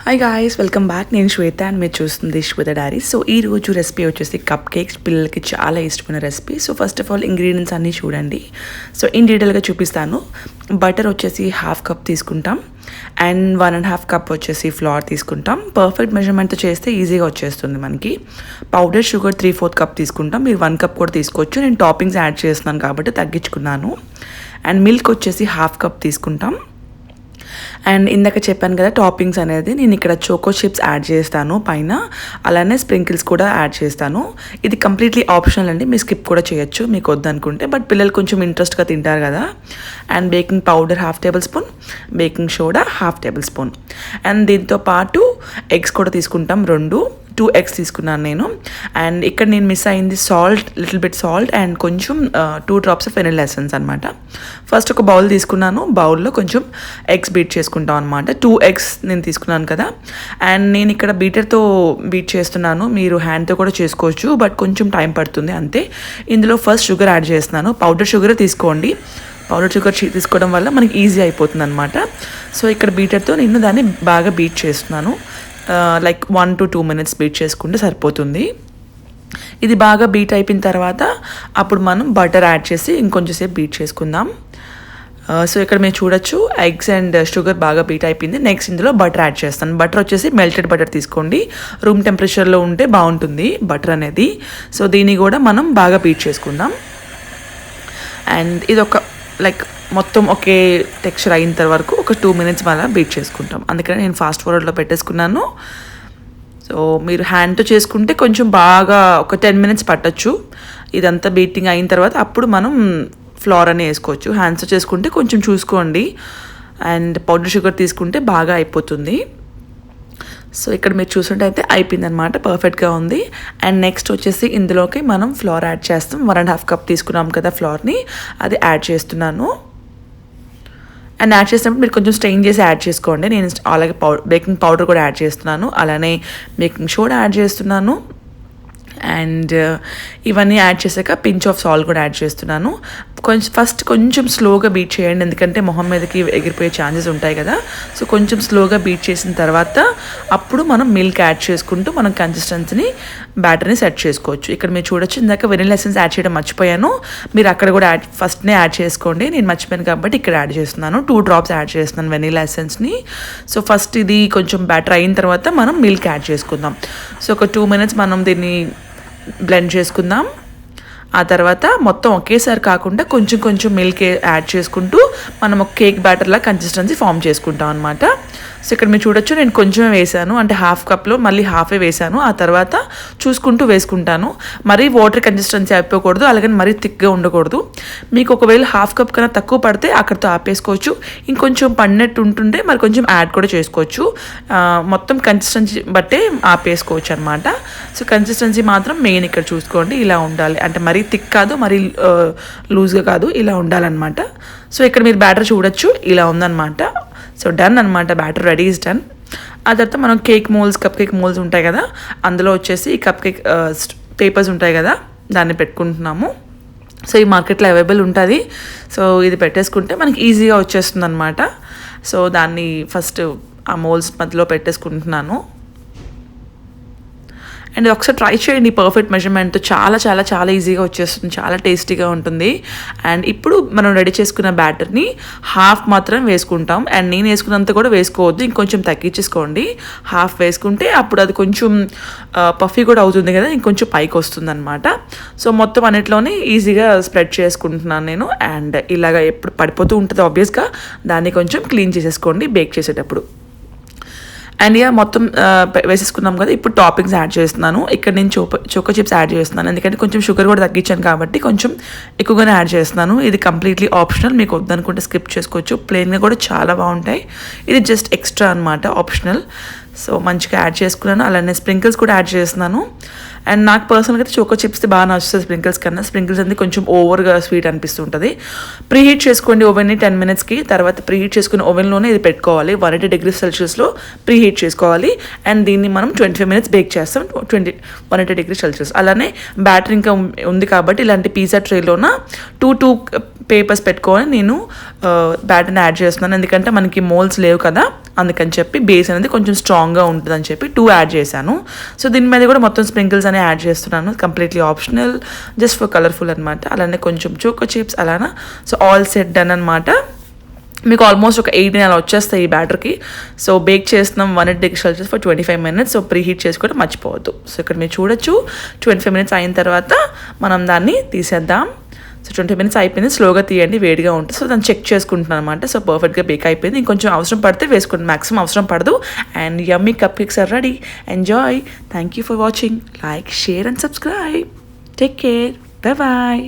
Hi guys, welcome back. నేను శ్వేత and మీరు చూస్తుంది శ్వేత డైరీ. సో ఈ రోజు రెసిపీ వచ్చేసి కప్ కేక్స్. పిల్లలకి చాలా ఇష్టమైన recipe. So first of all ingredients అన్నీ చూడండి. సో ఇన్ డీటెయిల్గా చూపిస్తాను. బటర్ వచ్చేసి 1/2 కప్ తీసుకుంటాం అండ్ 1.5 కప్ వచ్చేసి ఫ్లోర్ తీసుకుంటాం. పర్ఫెక్ట్ మెజర్మెంట్తో చేస్తే ఈజీగా వచ్చేస్తుంది మనకి. పౌడర్ షుగర్ 3/4 కప్ తీసుకుంటాం. మీరు 1 కప్ కూడా తీసుకోవచ్చు. నేను టాపింగ్స్ యాడ్ చేస్తున్నాను కాబట్టి తగ్గించుకున్నాను. అండ్ మిల్క్ వచ్చేసి 1/2 కప్ తీసుకుంటాం. అండ్ ఇందాక చెప్పాను కదా టాపింగ్స్ అనేది, నేను ఇక్కడ చోకో చిప్స్ యాడ్ చేస్తాను పైన, అలానే స్ప్రింకిల్స్ కూడా యాడ్ చేస్తాను. ఇది కంప్లీట్లీ ఆప్షనల్ అండి, మీరు స్కిప్ కూడా చేయొచ్చు మీకు వద్దనుకుంటే. బట్ పిల్లలు కొంచెం ఇంట్రెస్ట్గా తింటారు కదా. And baking powder 1/2 table spoon, baking soda 1/2 table spoon. And దీంతో పాటు ఎగ్స్ కూడా తీసుకుంటాం. 2 eggs తీసుకున్నాను నేను. అండ్ ఇక్కడ నేను మిస్ అయింది salt, little bit salt and కొంచెం 2 drops ఆఫ్ వెనిలా ఎసెన్స్ అనమాట. ఫస్ట్ ఒక బౌల్ తీసుకున్నాను. బౌల్లో కొంచెం ఎగ్స్ బీట్ చేసుకుంటాం అనమాట. 2 eggs నేను తీసుకున్నాను కదా. అండ్ నేను ఇక్కడ బీటర్తో బీట్ చేస్తున్నాను. మీరు హ్యాండ్తో కూడా చేసుకోవచ్చు, బట్ కొంచెం టైం పడుతుంది అంతే. ఇందులో ఫస్ట్ షుగర్ యాడ్ చేస్తున్నాను. పౌడర్ షుగర్ తీసుకోండి. పౌడర్ షుగర్ తీసుకోవడం వల్ల మనకి ఈజీ అయిపోతుంది అనమాట. సో ఇక్కడ బీటర్తో నేను దాన్ని బాగా బీట్ చేస్తున్నాను. లైక్ 1 to 2 minutes బీట్ చేసుకుంటే సరిపోతుంది. ఇది బాగా బీట్ అయిపోయిన తర్వాత అప్పుడు మనం బటర్ యాడ్ చేసి ఇంకొంచెం సేపు బీట్ చేసుకుందాం. సో ఇక్కడ మీరు చూడొచ్చు ఎగ్స్ అండ్ షుగర్ బాగా బీట్ అయిపోయింది. నెక్స్ట్ ఇందులో బటర్ యాడ్ చేస్తాను. బటర్ వచ్చేసి మెల్టెడ్ బటర్ తీసుకోండి. రూమ్ టెంపరేచర్లో ఉంటే బాగుంటుంది బటర్ అనేది. సో దీన్ని కూడా మనం బాగా బీట్ చేసుకుందాం. అండ్ ఇది ఒక లైక్ మొత్తం ఒకే టెక్స్చర్ అయిన వరకు ఒక 2 minutes మళ్ళీ బీట్ చేసుకుంటాం. అందుకని నేను ఫాస్ట్ ఫార్వర్డ్లో పెట్టేసుకున్నాను. సో మీరు హ్యాండ్తో చేసుకుంటే కొంచెం బాగా ఒక 10 minutes పట్టచ్చు. ఇదంతా బీటింగ్ అయిన తర్వాత అప్పుడు మనం ఫ్లోర్ అని వేసుకోవచ్చు. హ్యాండ్స్తో చేసుకుంటే కొంచెం చూసుకోండి. అండ్ పౌడర్ షుగర్ తీసుకుంటే బాగా అయిపోతుంది. సో ఇక్కడ మీరు చూసుకుంటే అయితే అయిపోయింది అనమాట, పర్ఫెక్ట్గా ఉంది. అండ్ నెక్స్ట్ వచ్చేసి ఇందులోకి మనం ఫ్లోర్ యాడ్ చేస్తాం. 1.5 కప్ తీసుకున్నాం కదా ఫ్లోర్ని, అది యాడ్ చేస్తున్నాను. అండ్ యాడ్ చేసినప్పుడు మీరు కొంచెం స్ట్రెయిన్ చేసి యాడ్ చేసుకోండి. నేను అలాగే బేకింగ్ పౌడర్ కూడా యాడ్ చేస్తున్నాను, అలానే బేకింగ్ సోడా యాడ్ చేస్తున్నాను. అండ్ ఇవన్నీ యాడ్ చేశాక పించ్ ఆఫ్ సాల్ట్ కూడా యాడ్ చేస్తున్నాను. ఫస్ట్ కొంచెం స్లోగా బీట్ చేయండి, ఎందుకంటే మొహం మీదకి ఎగిరిపోయే ఛాన్సెస్ ఉంటాయి కదా. సో కొంచెం స్లోగా బీట్ చేసిన తర్వాత అప్పుడు మనం మిల్క్ యాడ్ చేసుకుంటూ మనం కన్సిస్టెన్సీని బ్యాటర్ని సెట్ చేసుకోవచ్చు. ఇక్కడ మీరు చూడొచ్చు, ఇందాక వెనిలా ఎసెన్స్ యాడ్ చేయడం మర్చిపోయాను. మీరు అక్కడ కూడా ఫస్ట్నే యాడ్ చేసుకోండి. నేను మర్చిపోయాను కాబట్టి ఇక్కడ యాడ్ చేస్తున్నాను. 2 drops యాడ్ చేస్తున్నాను వెనిలా ఎసెన్స్ని. సో ఫస్ట్ ఇది కొంచెం బ్యాటర్ అయిన తర్వాత మనం మిల్క్ యాడ్ చేసుకుందాం. సో ఒక 2 minutes మనం దీన్ని బ్లెండ్ చేసుకుందాం. ఆ తర్వాత మొత్తం ఒకేసారి కాకుండా కొంచెం కొంచెం మిల్క్ యాడ్ చేసుకుంటూ మనం ఒక కేక్ బ్యాటర్లా కన్సిస్టెన్సీ ఫామ్ చేసుకుంటాం అనమాట. సో ఇక్కడ మీరు చూడొచ్చు, నేను కొంచెమే వేసాను, అంటే 1/2 కప్లో మళ్ళీ హాఫే వేసాను. ఆ తర్వాత చూసుకుంటూ వేసుకుంటాను. మరీ వాటర్ కన్సిస్టెన్సీ అయిపోకూడదు, అలాగని మరీ థిక్గా ఉండకూడదు. మీకు ఒకవేళ 1/2 కప్ కన్నా తక్కువ పడితే అక్కడితో ఆపేసుకోవచ్చు. ఇంకొంచెం పడినట్టు ఉంటుంటే మరి కొంచెం యాడ్ కూడా చేసుకోవచ్చు. మొత్తం కన్సిస్టెన్సీ బట్టే ఆపేసుకోవచ్చు అనమాట. సో కన్సిస్టెన్సీ మాత్రం మెయిన్ ఇక్కడ చూసుకోండి, ఇలా ఉండాలి. అంటే మరీ థిక్ కాదు, మరీ లూజ్గా కాదు, ఇలా ఉండాలన్నమాట. సో ఇక్కడ మీరు బ్యాటర్ చూడొచ్చు, ఇలా ఉందన్నమాట. సో డన్ అనమాట, బ్యాటర్ రెడీ ఇస్ డన్. ఆ తర్వాత మనం కప్ కేక్ మోల్స్ ఉంటాయి కదా, అందులో వచ్చేసి కప్ కేక్ పేపర్స్ ఉంటాయి కదా, దాన్ని పెట్టుకుంటున్నాము. సో ఈ మార్కెట్లో అవైలబుల్ ఉంటుంది. సో ఇది పెట్టేసుకుంటే మనకి ఈజీగా వచ్చేస్తుంది అనమాట. సో దాన్ని ఫస్ట్ ఆ మోల్స్ మధ్యలో పెట్టేసుకుంటున్నాను. అండ్ ఒకసారి ట్రై చేయండి పర్ఫెక్ట్ మెజర్మెంట్తో, చాలా చాలా చాలా ఈజీగా వచ్చేస్తుంది, చాలా టేస్టీగా ఉంటుంది. అండ్ ఇప్పుడు మనం రెడీ చేసుకున్న బ్యాటర్ని హాఫ్ మాత్రం వేసుకుంటాం. అండ్ నేను వేసుకున్నంత కూడా వేసుకోవద్దు, ఇంకొంచెం తగ్గించేసుకోండి. హాఫ్ వేసుకుంటే అప్పుడు అది కొంచెం పఫీ కూడా అవుతుంది కదా, ఇంకొంచెం పైకి వస్తుంది అనమాట. సో మొత్తం అన్నిట్లోనే ఈజీగా స్ప్రెడ్ చేసుకుంటున్నాను నేను. అండ్ ఇలాగ ఎప్పుడు పడిపోతూ ఉంటుంది ఆబ్వియస్గా, దాన్ని కొంచెం క్లీన్ చేసేసుకోండి బేక్ చేసేటప్పుడు. అండ్ ఇక మొత్తం వేసేసుకున్నాం కదా, ఇప్పుడు టాపింగ్స్ యాడ్ చేస్తున్నాను. ఇక్కడ నేను చోకో చిప్స్ యాడ్ చేస్తున్నాను, ఎందుకంటే కొంచెం షుగర్ కూడా తగ్గించాను కాబట్టి కొంచెం ఎక్కువగానే యాడ్ చేస్తున్నాను. ఇది కంప్లీట్లీ ఆప్షనల్, మీకు వద్దనుకుంటే స్కిప్ చేసుకోవచ్చు. ప్లెయిన్గా కూడా చాలా బాగుంటాయి. ఇది జస్ట్ ఎక్స్ట్రా అనమాట, ఆప్షనల్. సో మంచిగా యాడ్ చేసుకున్నాను. అలానే స్ప్రింకిల్స్ కూడా యాడ్ చేస్తున్నాను. అండ్ నాకు పర్సనల్గా అయితే చోకో చిప్స్ బాగా నచ్చుతుంది స్ప్రింకిల్స్ కన్నా. స్ప్రింకిల్స్ అనేది కొంచెం ఓవర్గా స్వీట్ అనిపిస్తుంటుంది. ప్రీహీట్ చేసుకోండి ఓవెన్ని 10 minutesకి. తర్వాత ప్రీహీట్ చేసుకుని ఓవెన్లోనే ఇది పెట్టుకోవాలి. 180 degrees Celsiusలో ప్రీహీట్ చేసుకోవాలి. అండ్ దీన్ని మనం 25 minutes బేక్ చేస్తాం, 180 degrees Celsius. అలానే బ్యాటర్ ఇంకా ఉంది కాబట్టి ఇలాంటి పిజ్జా ట్రేలోన 2 పేపర్స్ పెట్టుకొని నేను బ్యాటర్ని యాడ్ చేస్తున్నాను. ఎందుకంటే మనకి మోల్స్ లేవు కదా, అందుకని చెప్పి బేస్ అనేది కొంచెం స్ట్రాంగ్గా ఉంటుందని చెప్పి 2 యాడ్ చేశాను. సో దీని మీద కూడా మొత్తం స్ప్రింకిల్స్ అనే యాడ్ చేస్తున్నాను. Completely optional, just for colourful అనమాట. అలానే కొంచెం చోకో చిప్స్ అలానా. సో ఆల్ సెట్ డన్ అనమాట. మీకు ఆల్మోస్ట్ ఒక 18 అలా వచ్చేస్తాయి ఈ బ్యాటర్కి. సో బేక్ చేస్తున్నాం 180 degree Celsius for 25 minutes. So pre heat చేసుకోవడం మర్చిపోవద్దు. సో ఇక్కడ మీరు చూడొచ్చు 25 మినిట్స్ అయిన తర్వాత మనం దాన్ని తీసేద్దాం. సో 20 మినిట్స్ అయిపోయింది. స్లోగా తీయండి, వేడిగా ఉంటుంది. సో దాన్ని చెక్ చేసుకుంటున్నాను అనమాట. సో పర్ఫెక్ట్గా బేక్ అయిపోయింది. ఇంకొంచెం అవసరం పడితే వేసుకోండి, మ్యాక్సిమం అవసరం పడదు. And yummy cupcakes are ready. Enjoy. Thank you for watching. Like, share and subscribe. Take care. Bye bye.